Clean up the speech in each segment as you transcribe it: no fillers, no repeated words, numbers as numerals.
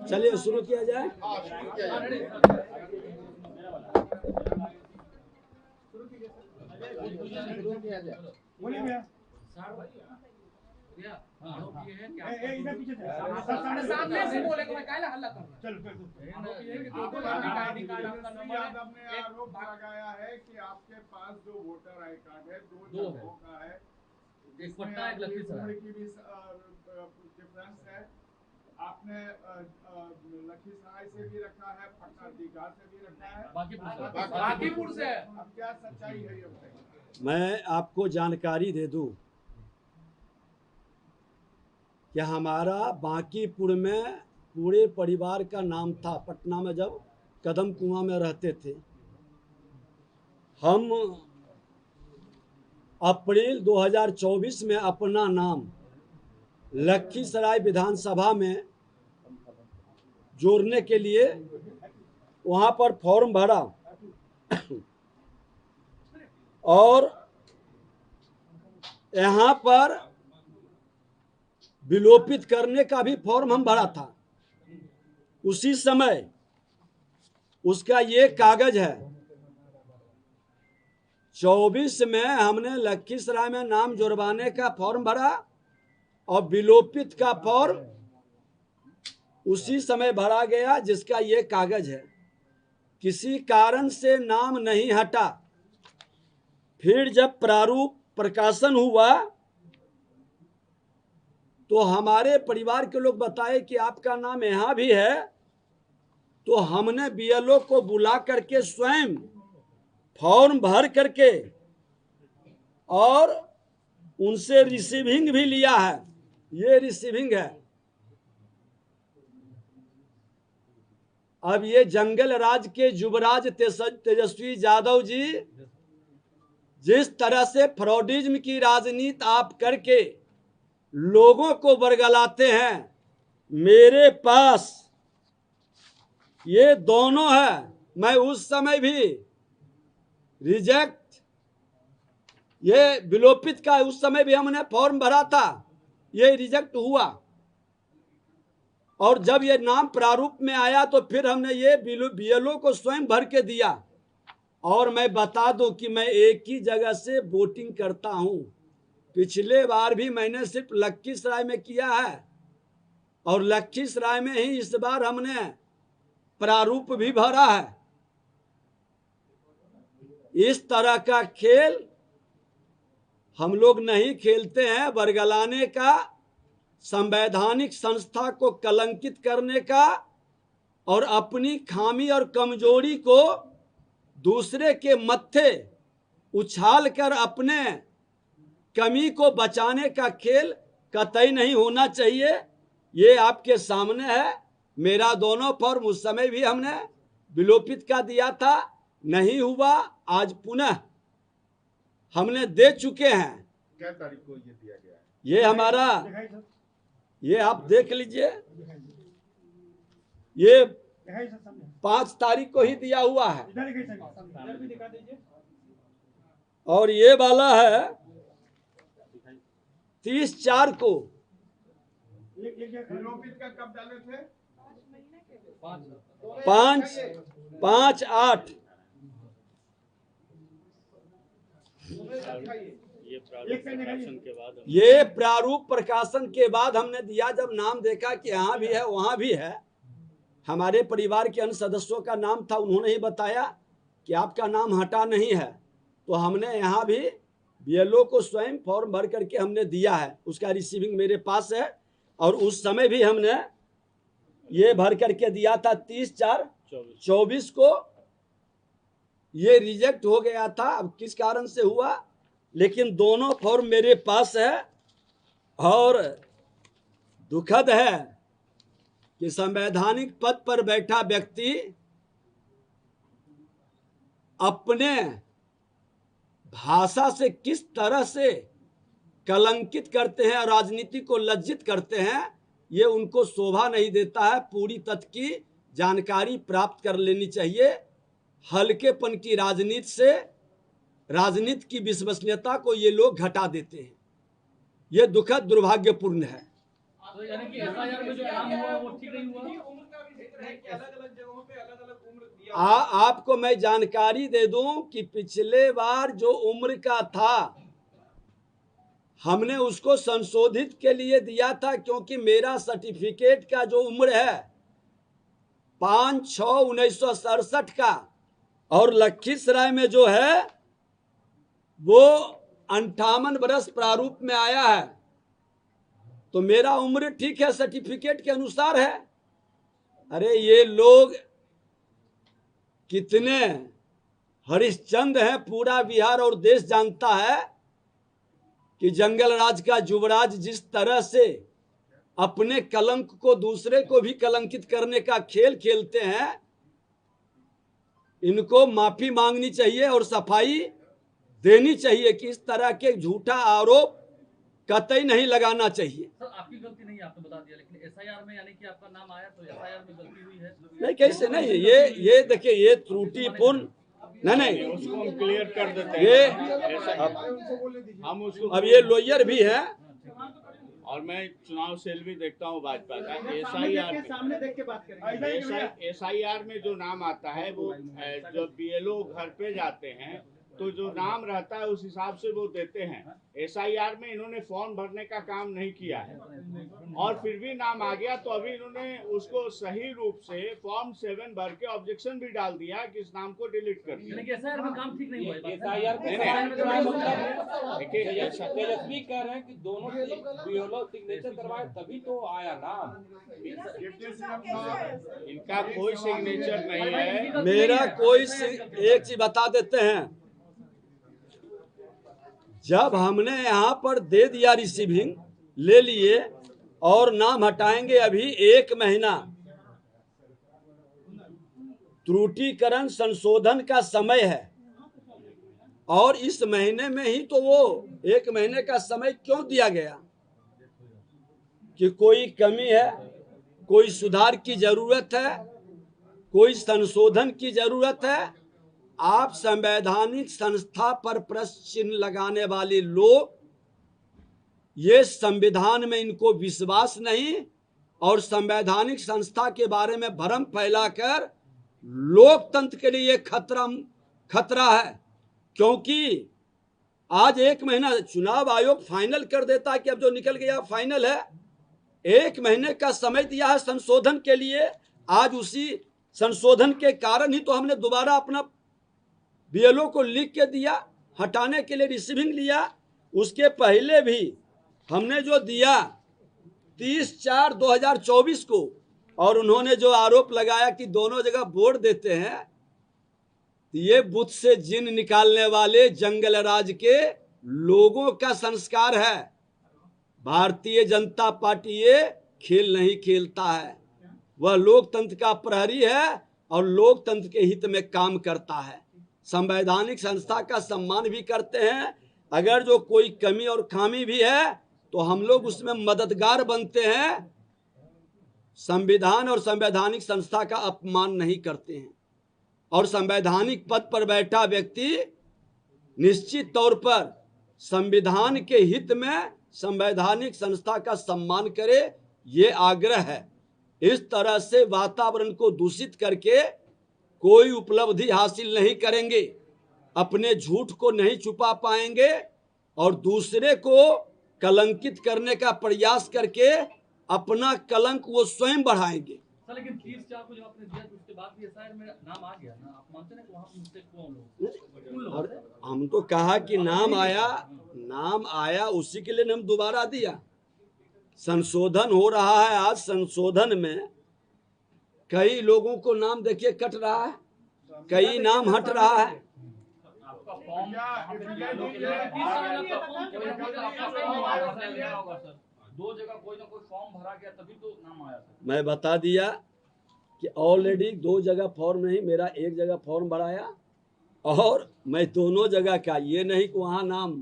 चलिए शुरू किया जाए। इधर पीछे सामने से बोले को मैं काहे हल्ला कर चल यादव ने आरोप लगाया है कि आपके पास जो वोटर आई कार्ड है दो जगहों का है, एक पटना एक लखीसराय की भी डिफरेंस है। आपने लखीसराय से भी रखा है, पटना दीघा से भी रखा है, बाकीपुर से। अब क्या सच्चाई है ये बताइए। मैं आपको जानकारी दे दूं कि हमारा बांकीपुर में पूरे परिवार का नाम था। पटना में जब कदम कुआं में रहते थे, हम अप्रैल 2024 में अपना नाम लखीसराय विधानसभा में जोड़ने के लिए वहां पर फॉर्म भरा और यहाँ पर विलोपित करने का भी फॉर्म हम भरा था। उसी समय उसका ये कागज है। 24 में हमने लखीसराय में नाम जुड़वाने का फॉर्म भरा और विलोपित का फॉर्म उसी समय भरा गया, जिसका ये कागज है। किसी कारण से नाम नहीं हटा। फिर जब प्रारूप प्रकाशन हुआ तो हमारे परिवार के लोग बताए कि आपका नाम यहाँ भी है। तो हमने बीएलओ को बुला करके स्वयं फॉर्म भर करके और उनसे रिसीविंग भी लिया है। ये रिसीविंग है। अब ये जंगल राज के युवराज तेजस्वी यादव जी जिस तरह से फ्रॉडिज्म की राजनीति आप करके लोगों को बरगलाते हैं, मेरे पास ये दोनों है। मैं उस समय भी रिजेक्ट, ये विलोपित का उस समय भी हमने फॉर्म भरा था, ये रिजेक्ट हुआ। और जब ये नाम प्रारूप में आया तो फिर हमने ये बीएलओ को स्वयं भर के दिया। और मैं बता दूं कि मैं एक ही जगह से वोटिंग करता हूं। पिछले बार भी मैंने सिर्फ लखीसराय में किया है और लखीसराय में ही इस बार हमने प्रारूप भी भरा है। इस तरह का खेल हम लोग नहीं खेलते हैं। बरगलाने का, संवैधानिक संस्था को कलंकित करने का और अपनी खामी और कमजोरी को दूसरे के मत्थे उछाल कर अपने कमी को बचाने का खेल कतई नहीं होना चाहिए। ये आपके सामने है। मेरा दोनों फॉर्म उस समय भी हमने विलोपित का दिया था, नहीं हुआ। आज पुनः हमने दे चुके हैं। क्या तारीख को ये दिया गया है? ये हमारा, ये आप देख लीजिए, ये 5 तारीख को ही दिया हुआ है। और ये वाला है 30/4 को। विलोपित का कब डाले थे? 5/8। ये प्रारूप प्रकाशन के बाद हमने दिया। जब नाम देखा कि यहाँ भी है वहाँ भी है, हमारे परिवार के अन्य सदस्यों का नाम था, उन्होंने ही बताया कि आपका नाम हटा नहीं है। तो हमने यहाँ भी बीएलओ को स्वयं फॉर्म भर करके हमने दिया है। उसका रिसीविंग मेरे पास है। और उस समय भी हमने ये भर करके दिया था 30/4/24 को। ये रिजेक्ट हो गया था, अब किस कारण से हुआ, लेकिन दोनों फॉर्म मेरे पास है। और दुखद है कि संवैधानिक पद पर बैठा व्यक्ति अपने भाषा से किस तरह से कलंकित करते हैं और राजनीति को लज्जित करते हैं, ये उनको शोभा नहीं देता है। पूरी तथ्य की जानकारी प्राप्त कर लेनी चाहिए। हल्केपन की राजनीति से राजनीति की विश्वसनीयता को ये लोग घटा देते हैं। ये दुखद दुर्भाग्यपूर्ण है। तो यानी कि एफआईआर में जो नाम हुआ वो ठीक नहीं हुआ। उम्र का भी जिक्र है कि अलग-अलग जगहों पे अलग-अलग उम्र दिया। आपको मैं जानकारी दे दूं कि पिछले बार जो उम्र का था हमने उसको संशोधित के लिए दिया था, क्योंकि मेरा सर्टिफिकेट का जो उम्र है 5/6/1967 का, और लखीसराय में जो है वो 58 वर्ष प्रारूप में आया है। तो मेरा उम्र ठीक है, सर्टिफिकेट के अनुसार है। अरे ये लोग कितने हरिश्चंद्र हैं, पूरा बिहार और देश जानता है कि जंगल राज का युवराज जिस तरह से अपने कलंक को दूसरे को भी कलंकित करने का खेल खेलते हैं, इनको माफी मांगनी चाहिए और सफाई देनी चाहिए कि इस तरह के झूठा आरोप कतई नहीं लगाना चाहिए। सर आपकी गलती नहीं है, आपने बता दिया, लेकिन एसआईआर में यानी कि आपका नाम आया तो एफआईआर में गलती हुई है। नहीं, कैसे नहीं है ये देखिए, ये त्रुटिपूर्ण नहीं उसको हम क्लियर कर देते हैं। ये हम उसको अब ये लॉयर भी है और मैं चुनाव सेल भी देखता हूँ भाजपा का। एसआईआर में सामने देख के बात करेंगे। एसआईआर में जो नाम आता है वो जब बीएलओ घर पे जाते हैं तो जो नाम रहता है उस हिसाब से वो देते हैं। एसआईआर में इन्होंने फॉर्म भरने का काम नहीं किया है और फिर भी नाम आ गया, तो अभी इन्होंने उसको सही रूप से फॉर्म 7 भर के ऑब्जेक्शन भी डाल दिया कि इस नाम को डिलीट कर दिया। यानी कि एसआईआर में काम ठीक नहीं हुआ है। एसआईआर नहीं, देखिए तेजस्वी कह रहे हैं कि दोनों बीएलओ सिग्नेचर करवाए तभी तो आया नाम। इनका कोई सिग्नेचर नहीं है। मेरा कोई एक चीज बता देते हैं, जब हमने यहाँ पर दे दिया रिसीविंग ले लिए और नाम हटाएंगे, अभी 1 महीना त्रुटिकरण संशोधन का समय है और इस महीने में ही तो वो 1 महीने का समय क्यों दिया गया? कि कोई कमी है, कोई सुधार की जरूरत है, कोई संशोधन की जरूरत है। आप संवैधानिक संस्था पर प्रश्न चिन्ह लगाने वाले लोग, ये संविधान में इनको विश्वास नहीं और संवैधानिक संस्था के बारे में भ्रम फैलाकर लोकतंत्र के लिए खतरा है। क्योंकि आज 1 महीना चुनाव आयोग फाइनल कर देता है कि अब जो निकल गया फाइनल है। 1 महीने का समय दिया है संशोधन के लिए। आज उसी संशोधन के कारण ही तो हमने दोबारा अपना बीएलओ को लिख के दिया, हटाने के लिए रिसीविंग लिया। उसके पहले भी हमने जो दिया 30/4/2024 को, और उन्होंने जो आरोप लगाया कि दोनों जगह वोट देते हैं, ये बुत से जिन निकालने वाले जंगल राज के लोगों का संस्कार है। भारतीय जनता पार्टी ये खेल नहीं खेलता है, वह लोकतंत्र का प्रहरी है और लोकतंत्र के हित में काम करता है। संवैधानिक संस्था का सम्मान भी करते हैं। अगर जो कोई कमी और खामी भी है तो हम लोग उसमें मददगार बनते हैं। संविधान और संवैधानिक संस्था का अपमान नहीं करते हैं। और संवैधानिक पद पर बैठा व्यक्ति निश्चित तौर पर संविधान के हित में संवैधानिक संस्था का सम्मान करे, ये आग्रह है। इस तरह से वातावरण को दूषित करके कोई उपलब्धि हासिल नहीं करेंगे, अपने झूठ को नहीं छुपा पाएंगे और दूसरे को कलंकित करने का प्रयास करके अपना कलंक वो स्वयं बढ़ाएंगे। सर लेकिन 30/4 को जब आपने दिया तो उसके बाद भी एसआईआर में नाम आ गया ना, आप मानते हैं कि वहाँ मिस्टेक हुआ और हम तो कहा कि नाम आया उसी के लिए हम दोबारा दिया। संशोधन हो रहा है, आज संशोधन में कई लोगों को नाम देखिए कट रहा है, कई नाम हट रहा है। आपका फॉर्म दो जगह कोई ना कोई फॉर्म भरा गया तभी तो नाम आया था। मैं बता दिया कि ऑलरेडी 2 जगह फॉर्म नहीं, मेरा 1 जगह फॉर्म भराया और मैं दोनों जगह का, ये नहीं कि वहाँ नाम,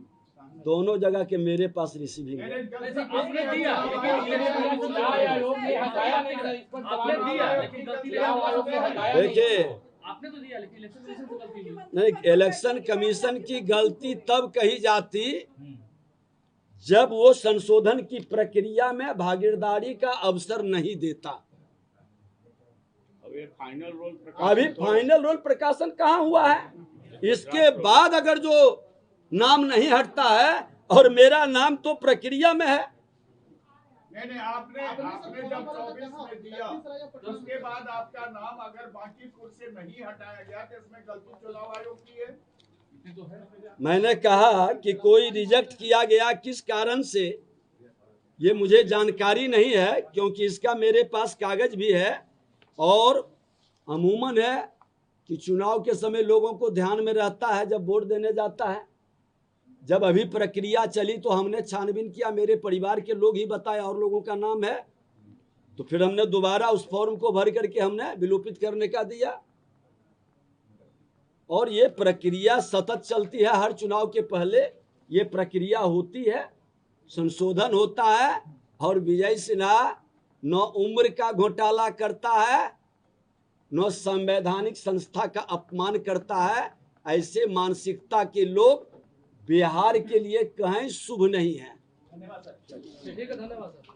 दोनों जगह के मेरे पास रिसीविंग है। आपने दिया देखिए, आपने तो दिया लेकिन इलेक्शन कमीशन से गलती हुई। नहीं, इलेक्शन कमीशन की गलती तब कही जाती जब वो संशोधन की प्रक्रिया में भागीदारी का अवसर नहीं देता। अब ये फाइनल रोल अभी फाइनल रोल प्रकाशन कहाँ हुआ है? इसके बाद अगर जो नाम नहीं हटता है, और मेरा नाम तो प्रक्रिया में है। नहीं, आपने जब 24 में दिया उसके बाद आपका नाम अगर बांकीपुर से नहीं हटाया गया तो इसमें गलती चुनाव आयोग की है। मैंने कहा कि कोई रिजेक्ट किया गया किस कारण से, ये मुझे जानकारी नहीं है, क्योंकि इसका मेरे पास कागज भी है। और अमूमन है कि चुनाव के समय लोगों को ध्यान में रहता है जब वोट देने जाता है। जब अभी प्रक्रिया चली तो हमने छानबीन किया, मेरे परिवार के लोग ही बताए और लोगों का नाम है, तो फिर हमने दोबारा उस फॉर्म को भर करके हमने विलोपित करने का दिया। और ये प्रक्रिया सतत चलती है, हर चुनाव के पहले ये प्रक्रिया होती है, संशोधन होता है। और विजय सिन्हा न उम्र का घोटाला करता है, न संवैधानिक संस्था का अपमान करता है। ऐसे मानसिकता के लोग बिहार के लिए कहीं शुभ नहीं है। ठीक है, धन्यवाद सर।